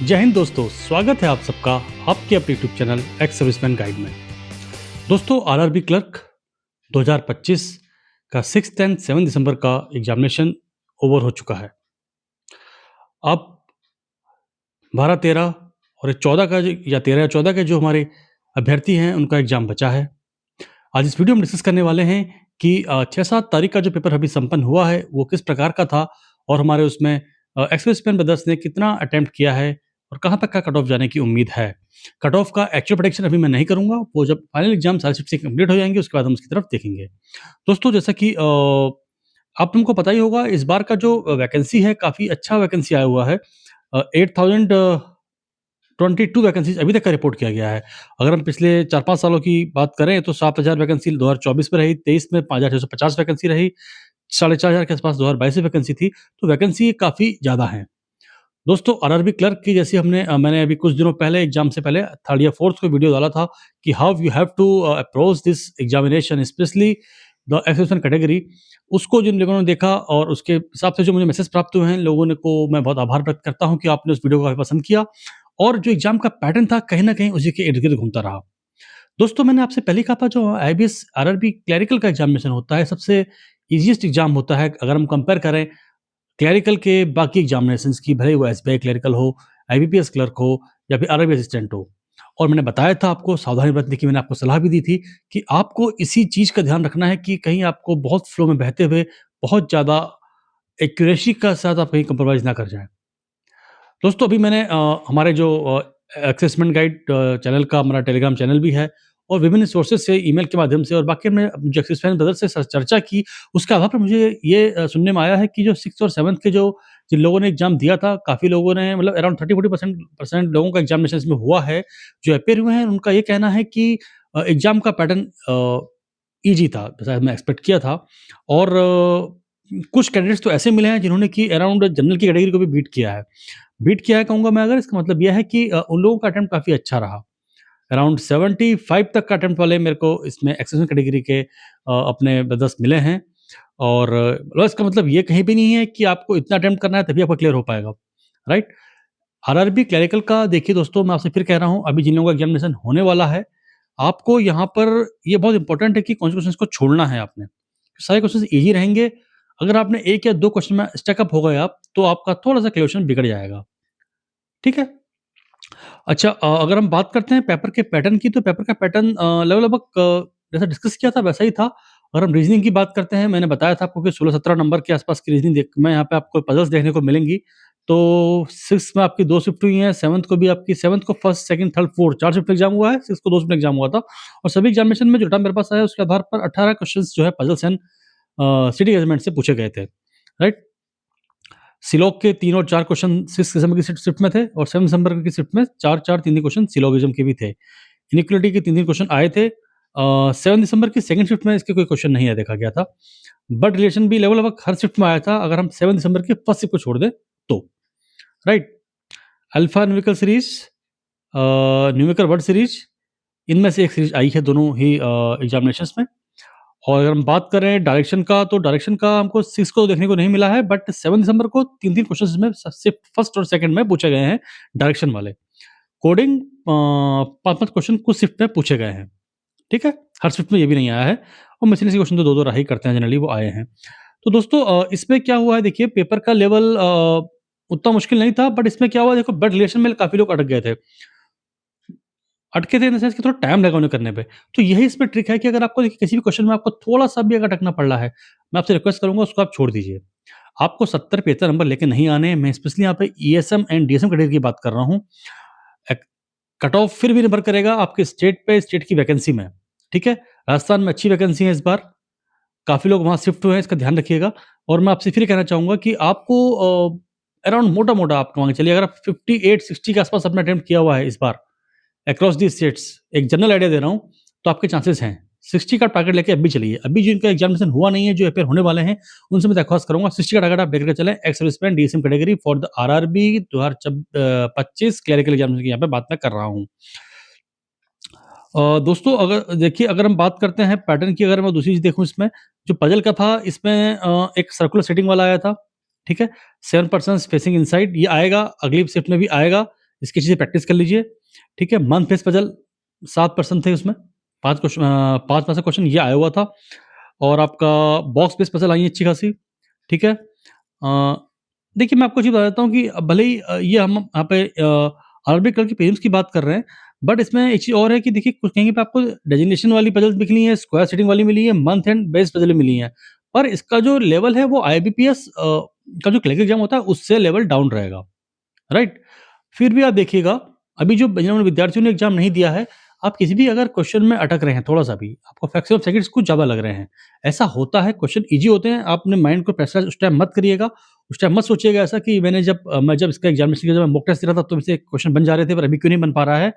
जय हिंद दोस्तों, स्वागत है आप सबका आपके अपने YouTube channel ex serviceman guide में। दोस्तों, आरआरबी क्लर्क 2025 का 6 एंड 7 दिसंबर का एग्जामिनेशन ओवर हो चुका है। अब 12-13 और 14 का या 13 या 14 के जो हमारे अभ्यर्थी हैं उनका एग्जाम बचा है। आज इस वीडियो में डिस्कस करने वाले हैं कि 6-7 तारीख का जो पेपर अभी संपन्न हुआ है वो किस प्रकार का था और हमारे उसमें एक्स सर्विसमैन ब्रदर्स ने कितना अटेम्प्ट किया है और कहाँ तक का कट ऑफ जाने की उम्मीद है। कट ऑफ का एक्चुअल प्रेडिक्शन अभी मैं नहीं करूंगा, वो जब फाइनल एग्जाम सारे शिफ्ट से कंप्लीट हो जाएंगे उसके बाद हम उसकी तरफ देखेंगे। दोस्तों, जैसा कि आप तुमको पता ही होगा, इस बार का जो वैकेंसी है काफ़ी अच्छा वैकेंसी आया हुआ है। 8022 वैकेंसीज अभी तक का रिपोर्ट किया गया है। अगर हम पिछले 4-5 सालों की बात करें तो 7000 वैकेंसी 2024 में रही, 23 में 5650 वैकेंसी रही, 4500 के आसपास 2022 में वैकेंसी थी, तो वैकेंसी काफ़ी ज़्यादा है। दोस्तों, आरआरबी क्लर्क की जैसी मैंने अभी कुछ दिनों पहले एग्जाम से पहले 3rd या 4th को वीडियो डाला था कि how you have to approach this examination specially the exception category. उसको जिन लोगों ने देखा और उसके हिसाब से जो मुझे मैसेज प्राप्त हुए हैं लोगों ने को मैं बहुत आभार व्यक्त करता हूं कि आपने उस वीडियो को काफ़ी पसंद किया और जो एग्जाम का पैटर्न था कहीं ना कहीं उसी के इर्द गिर्द घूमता रहा। दोस्तों, मैंने आपसे पहले कहा था जो आईबीएस आरआरबी क्लरिकल का एग्जामिनेशन होता है सबसे ईजीएस्ट एग्जाम होता है अगर हम कंपेयर करें क्लरिकल के बाकी एग्जामिनेशंस की, भले ही वो एसबीआई क्लरिकल हो, आईबीपीएस क्लर्क हो या फिर आरआरबी असिस्टेंट हो। और मैंने बताया था आपको सावधानी बरतने की, मैंने आपको सलाह भी दी थी कि आपको इसी चीज़ का ध्यान रखना है कि कहीं आपको बहुत फ्लो में बहते हुए बहुत ज़्यादा एक्यूरेसी का साथ आप कहीं कंप्रोमाइज़ ना कर जाएँ। दोस्तों, अभी मैंने हमारे जो असेसमेंट गाइड चैनल का हमारा टेलीग्राम चैनल भी है और विभिन्न सोर्सेज से ईमेल के माध्यम से और बाकी हमने जो असेसमेंट ब्रदर से चर्चा की, उसके आधार पर मुझे ये सुनने में आया है कि जो 6th और 7th के जो जिन लोगों ने एग्जाम दिया था, काफ़ी लोगों ने मतलब अराउंड 30-40% लोगों का एग्जामिनेशन इसमें हुआ है। जो अपेयर हुए हैं उनका ये कहना है कि एग्जाम का पैटर्न ईजी था, जैसा मैं एक्सपेक्ट किया था। और कुछ कैंडिडेट्स तो ऐसे मिले हैं जिन्होंने कि अराउंड जनरल की कैटेगरी को भी बीट किया है। बीट किया है कहूँगा मैं अगर, इसका मतलब यह है कि उन लोगों का अटेम्प्ट काफ़ी अच्छा रहा। अराउंड 75 तक का अटेम्प्ट वाले मेरे को इसमें एक्सेप्शनल कैटेगरी के अपने ब्रदर्स मिले हैं। और इसका मतलब ये कहीं भी नहीं है कि आपको इतना अटेम्प्ट करना है तभी आपका क्लियर हो पाएगा, राइट? आरआरबी क्लरिकल का देखिए दोस्तों, मैं आपसे फिर कह रहा हूँ, अभी जिन लोगों का एग्जामिनेशन होने वाला है, आपको यहाँ पर ये बहुत इंपॉर्टेंट है कि कौन से क्वेश्चंस को छोड़ना है आपने। सारे क्वेश्चंस ईज़ी रहेंगे। अगर आपने 1 या 2 क्वेश्चन में स्टक अप हो गए आप, तो आपका थोड़ा-सा क्वेश्चन बिगड़ जाएगा, ठीक है? अच्छा, अगर हम बात करते हैं पेपर के पैटर्न की, तो पेपर का पैटर्न लगभग जैसा डिस्कस किया था वैसा ही था। अगर हम रीजनिंग की बात करते हैं, मैंने बताया था आपको कि 16-17 नंबर के आसपास की रीजनिंग में यहाँ पे आपको पजल्स देखने को मिलेंगी। तो 6 में आपकी 2 शिफ्ट हुई हैं, 7th को भी आपकी 7th को first, second, third, fourth 4 shift exam हुआ है, 6 को 2 शिफ्ट एग्जाम हुआ था। और सभी एग्जामिनेशन में जो डाटा मेरे पास आया उसके आधार पर 18 क्वेश्चंस जो है पजल्स एंड सिटी अरेंजमेंट से पूछे गए थे, राइट? सिलोग के 3 और 4 क्वेश्चन 6 दिसंबर की शिफ्ट में थे और 7 दिसंबर की शिफ्ट में 4-4 3-3 क्वेश्चन सिलोगिज्म के भी थे। इनिक्वालिटी के 3-3 क्वेश्चन आए थे। 7 दिसंबर की सेकंड शिफ्ट में इसके कोई क्वेश्चन नहीं देखा गया था। बट रिलेशन भी लगभग हर शिफ्ट में आया था अगर हम 7 दिसंबर की फर्स्ट शिफ्ट को छोड़ दें तो, right? Alpha numerical series, numerical word series, इनमें से एक सीरीज आई है दोनों ही एग्जामिनेशंस में। और अगर हम बात करें डायरेक्शन का, तो डायरेक्शन का हमको 6 को देखने को नहीं मिला है, बट 7 दिसंबर को 3-3 क्वेश्चंस में सिर्फ फर्स्ट और सेकंड में पूछे गए हैं डायरेक्शन वाले। कोडिंग 5-5 क्वेश्चन कुछ शिफ्ट में पूछे गए हैं, ठीक है? हर शिफ्ट में ये भी नहीं आया है और मिसलेनियस क्वेश्चन तो 2-2 रहा ही करते हैं जनरली, वो आए हैं। तो दोस्तों, इसमें क्या हुआ है देखिए, पेपर का लेवल उतना मुश्किल नहीं था, बट इसमें क्या हुआ देखो, ब्लड रिलेशन में काफ़ी लोग अटक गए थे। अटके थे इन द सेंस कि थोड़ा टाइम लगा उन्हें करने पे। तो यही इसमें ट्रिक है कि अगर आपको देखिए किसी भी क्वेश्चन में आपको थोड़ा-सा भी अगर अटकना पड़ रहा है, मैं आपसे रिक्वेस्ट करूँगा उसको आप छोड़ दीजिए। आपको 70-75 नंबर लेके नहीं आने हैं। मैं स्पेशली यहाँ पे ईएसएम एंड डीएसएम कैटेगरी की बात कर रहा हूँ। एक कट ऑफ फिर भी निर्भर करेगा आपके स्टेट पे, स्टेट की वैकेंसी में, ठीक है? राजस्थान में अच्छी वैकेंसी है इस बार, काफ़ी लोग वहाँ शिफ्ट हुए हैं, इसका ध्यान रखिएगा। और मैं आपसे फिर कहना चाहूँगा कि आपको अराउंड मोटा-मोटा आप मान के चलिए, अगर आप 58-60 के आसपास आपने अटेम्प्ट किया हुआ है इस बार अक्रॉस दी स्टेट्स, एक जनरल आइडिया दे रहा हूँ, तो आपके चांसेस हैं। 60 का टारगेट लेके अभी चलिए। अभी जिनका एग्जामिनेशन हुआ नहीं है, जो अपेयर होने वाले हैं, उनसे मैं दरख्वास्त करूँगा 60 का टारगेट आप लेकर चलें। Ex serviceman DSM category for the RRB 2025 clerical examination की यहाँ पे बात मैं कर रहा हूँ। दोस्तों, अगर देखिए, अगर हम बात करते हैं पैटर्न की, अगर मैं दूसरी चीज़ देखूँ इसमें, जो पजल का था इसमें एक सर्कुलर सेटिंग वाला आया था, ठीक है? 7 पर्सन्स फेसिंग इनसाइड, ये आएगा, अगली शिफ्ट में भी आएगा। इसकी अच्छे से प्रैक्टिस कर लीजिए, ठीक है? मंथ बेस्ड पज़ल 7 प्रश्न थे उसमें, 5 में से क्वेश्चन ये आया हुआ था और आपका बॉक्स बेस्ड पज़ल आई है अच्छी खासी, ठीक है? देखिए मैं आपको चीज़ बता देता हूँ कि भले ही ये हम यहाँ पे अरबिक कलर की प्रीलिम्स की बात कर रहे हैं, बट इसमें एक चीज़ और है कि देखिए कुछ कहीं पे आपको डेजिग्नेशन वाली पज़ल्स मिली हैं, स्क्वायर सेटिंग वाली मिली है, मंथ एंड बेस्ड पज़लें मिली हैं। पर इसका जो लेवल है वो आईबीपीएस का जो क्लरिकल एग्ज़ाम होता है उससे लेवल डाउन रहेगा, राइट? फिर भी आप देखिएगा, अभी जो जिन्होंने विद्यार्थियों ने एग्ज़ाम नहीं दिया है, आप किसी भी अगर क्वेश्चन में अटक रहे हैं थोड़ा-सा भी, आपको फ्रैक्शन ऑफ सेकंड्स कुछ ज़्यादा लग रहे हैं, ऐसा होता है, क्वेश्चन ईज़ी होते हैं, आप अपने माइंड को प्रेशराइज़ उस टाइम मत करिएगा। उस टाइम मत सोचिएगा ऐसा कि मैं जब इसका एग्ज़ामिनेशन के जब मैं मॉक टेस्ट दे रहा था, तो मुझसे क्वेश्चन बन जा रहे थे, पर अभी क्यों नहीं बन पा रहा है?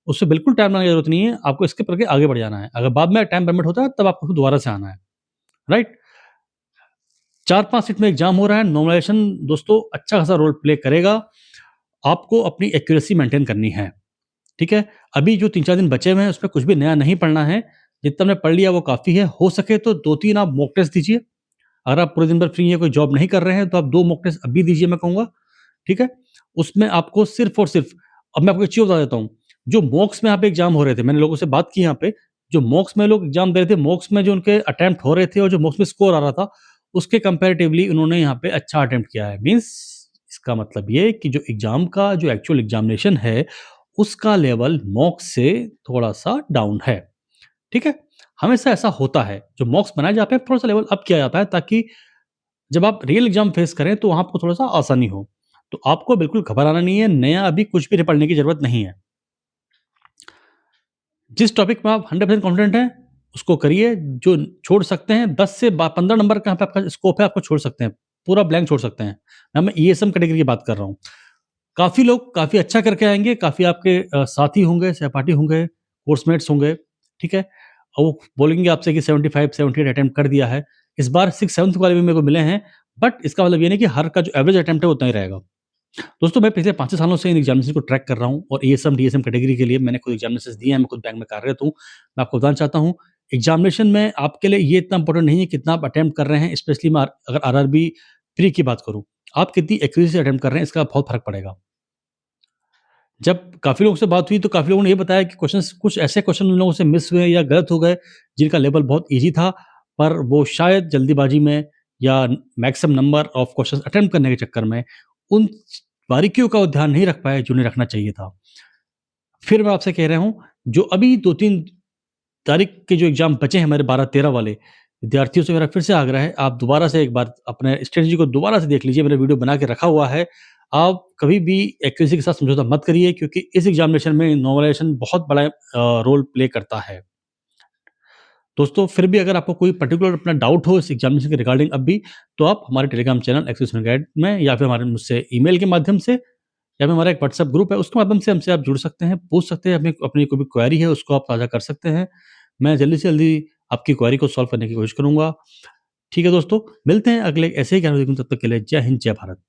उससे बिल्कुल टाइम लगाने की ज़रूरत नहीं है, आपको इसके करके आगे बढ़ जाना है। अगर बाद में टाइम परमिट होता है, तब आपको फिर दोबारा से आना है, राइट? 4-5 सीट में एग्ज़ाम हो रहा है, नॉर्मलाइज़ेशन दोस्तों अच्छा खासा रोल प्ले करेगा। आपको अपनी एक्यूरेसी मेंटेन करनी है। ठीक है? अभी जो 3-4 दिन बचे हुए हैं, उसमें कुछ भी नया नहीं पढ़ना है। जितना हमने पढ़ लिया वो काफ़ी है। हो सके तो 2-3 आप मॉक टेस्ट दीजिए। अगर आप पूरे दिन भर फ्री हैं, कोई जॉब नहीं कर रहे हैं, तो आप 2 मॉक टेस्ट अभी दीजिए मैं कहूँगा। ठीक है? उसमें आपको सिर्फ़ और सिर्फ़ अब मैं आपको एक चीज़ बता देता हूँ, जो मॉक्स में यहाँ पे एग्ज़ाम हो रहे थे, मैंने लोगों से बात की यहाँ पे, जो मॉक्स में लोग एग्ज़ाम दे रहे थे, मॉक्स में जो उनके अटेम्प्ट हो रहे थे और जो मॉक्स में स्कोर आ रहा था, उसके कंपैरेटिवली उन्होंने यहाँ पे अच्छा अटेम्प्ट किया है। मीन्स इसका मतलब ये कि जो एग्ज़ाम का जो एक्चुअल एग्ज़ामिनेशन है, उसका लेवल मॉक्स से थोड़ा-सा डाउन है। ठीक है? हमेशा ऐसा होता है, जो मॉक्स बनाए जाते हैं, थोड़ा-सा लेवल अप किया जाता है ताकि जब आप रियल एग्ज़ाम फेस करें तो वहाँ आपको थोड़ा-सा आसानी हो। तो आपको बिल्कुल घबराना नहीं है, नया अभी कुछ भी पढ़ने की ज़रूरत नहीं है। जिस टॉपिक में आप 100% कॉन्फिडेंट हैं, उसको करिए, जो छोड़ सकते हैं 10 से बा 15 नंबर का यहाँ पे आपका स्कोप है, आपको छोड़ सकते हैं, पूरा ब्लैंक छोड़ सकते हैं। मैं ईएसएम कैटेगरी की बात कर रहा हूँ। काफ़ी लोग काफ़ी अच्छा करके आएँगे, काफ़ी आपके साथी होंगे, सहपाठी होंगे, कोर्समेट्स होंगे, ठीक है? और वो बोलेंगे आपसे कि 75-78 अटेम्प्ट कर दिया है। इस बार 6-7th वाले भी मेरे को मिले हैं, बट इसका मतलब ये नहीं कि हर का जो एवरेज अटेम्प्ट है, वो उतना ही रहेगा। दोस्तों, मैं पिछले 5-6 सालों से इन एग्ज़ामिनेशन को ट्रैक कर रहा हूँ और एएसएम, डीएसएम कैटेगरी के लिए मैंने खुद एग्ज़ामिनेशंस दिए हैं, मैं खुद बैंक में कार्यरत हूँ। मैं आपको बताना चाहता हूँ, एग्ज़ामिनेशन में आपके लिए ये इतना इम्पोर्टेंट नहीं है कितना आप अटेम्प्ट कर रहे हैं, स्पेशली मैं अगर आरआरबी प्री की बात करूँ। आप कितनी एक्यूरेसी से अटेम्प्ट कर रहे हैं, इसका बहुत फ़र्क पड़ेगा। जब काफ़ी लोगों से बात हुई, तो काफ़ी लोगों ने ये बताया कि क्वेश्चंस कुछ ऐसे क्वेश्चन उन लोगों से मिस हुए या गलत हो गए, जिनका लेवल बहुत ईज़ी था, पर वो शायद जल्दीबाज़ी में या maximum number of questions attempt करने के चक्कर में उन बारीकियों का वो ध्यान नहीं रख पाए, जो उन्हें रखना चाहिए था। फिर मैं आपसे कह रहा हूँ, जो अभी 2-3 तारीख के जो एग्ज़ाम बचे हैं हमारे 12-13 वाले, विद्यार्थियों से मेरा फिर से आग्रह है, आप दोबारा से एक बार अपने स्ट्रेटजी को दोबारा से देख लीजिए, मैंने वीडियो बना के रखा हुआ है। आप कभी भी एक्यूरेसी के साथ समझौता मत करिए, क्योंकि इस एग्ज़ामिनेशन में नॉर्मलाइज़ेशन बहुत बड़ा रोल प्ले करता है। दोस्तों, फिर भी अगर आपको कोई पर्टिकुलर अपना डाउट हो इस एग्ज़ामिनेशन के रिगार्डिंग अब भी, तो आप हमारे टेलीग्राम चैनल एक्सेस गाइड में या फिर हमारे मुझसे ईमेल के माध्यम से या फिर हमारा एक व्हाट्सएप ग्रुप है, उसके माध्यम से हमसे आप जुड़ सकते हैं, पूछ सकते हैं, अपनी अपनी कोई भी क्वेरी है, उसको आप साझा कर सकते हैं। मैं जल्दी से जल्दी आपकी क्वेरी को सॉल्व करने की कोशिश करूँगा। ठीक है दोस्तों, मिलते हैं अगले ऐसे ही ज्ञान, तब तक के लिए जय हिंद, जय भारत।